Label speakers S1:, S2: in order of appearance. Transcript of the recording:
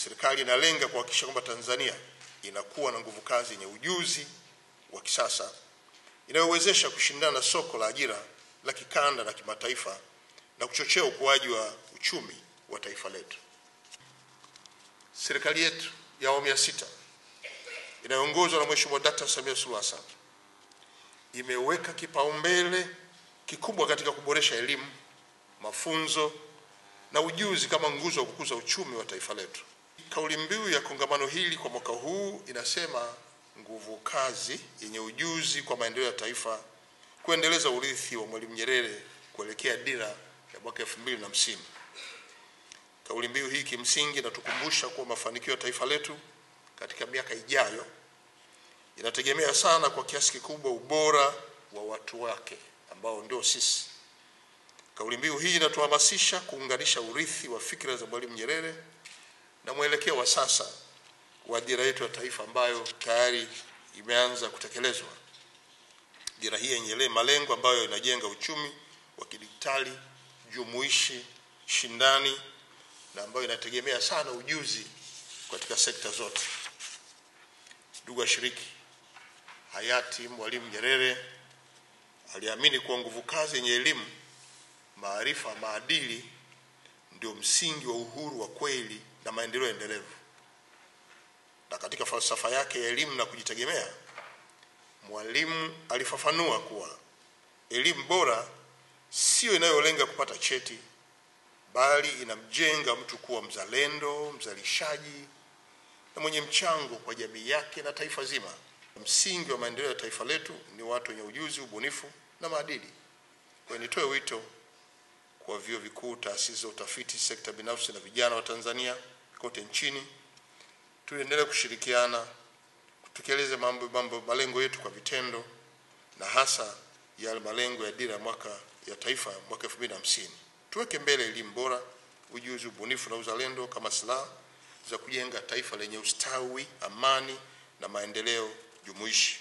S1: serikali inalenga kuhakikisha kwamba Tanzania inakuwa na nguvu kazi yenye ujuzi wa kisasa inayowezesha kushindana na soko la ajira la kikanda na kimataifa na kuchochea ukuaji wa uchumi wa taifa letu. Serikali yetu ya awamu ya 6 inayoongozwa na Mheshimiwa Dkt. Samia Suluhu Hassan imeweka kipaumbele kikubwa katika kuboresha elimu, mafunzo na ujuzi kama nguzo ya kukuza uchumi wa taifa letu. Kauli mbiu ya kongamano hili kwa mwaka huu inasema nguvu kazi yenye ujuzi kwa maendeleo ya taifa, kuendeleza urithi wa Mwalimu Nyerere kuelekea dira ya mwaka 2050. Kauli mbiu hii kimsingi inatukumbusha kuwa mafanikio ya taifa letu katika miaka ijayo inategemea sana kwa kiasi kikubwa ubora wa watu wake ambao ndio sisi. Kauli mbiu hii inatuhamasisha kuunganisha urithi wa fikra za Mwalimu Nyerere na mwelekeo wa sasa wa dira yetu ya taifa ambayo tayari imeanza kutekelezwa. Dira hii yenye malengo ambayo inajenga uchumi wa kidijitali, jumuishi, shindani na ambayo inategemea sana ujuzi katika sekta zote. Ndugu washiriki, hayati Mwalimu Nyerere aliamini kuwa nguvu kazi yenye elimu, maarifa, maadili ndio msingi wa uhuru wa kweli na maendeleo endelevu. Na katika falsafa yake ya elimu na kujitegemea, Mwalimu alifafanua kuwa elimu bora sio inayolenga kupata cheti, bali inamjenga mtu kuwa mzalendo, mzalishaji na mwenye mchango kwa jamii yake na taifa zima. Msingi wa maendeleo ya taifa letu ni watu wenye ujuzi, ubunifu na maadili. Kwa nitoe wito kwa vyuo vikuu, taasisi za utafiti, sekta binafsi na vijana wa Tanzania kote nchini, tuendelee kushirikiana kutekeleza malengo yetu kwa vitendo, na hasa yale malengo ya dira ya taifa mwaka 2050. Tuweke mbele elimu bora, ujuzi, ubunifu na uzalendo kama silaha za kujenga taifa lenye ustawi, amani na maendeleo jumuishi.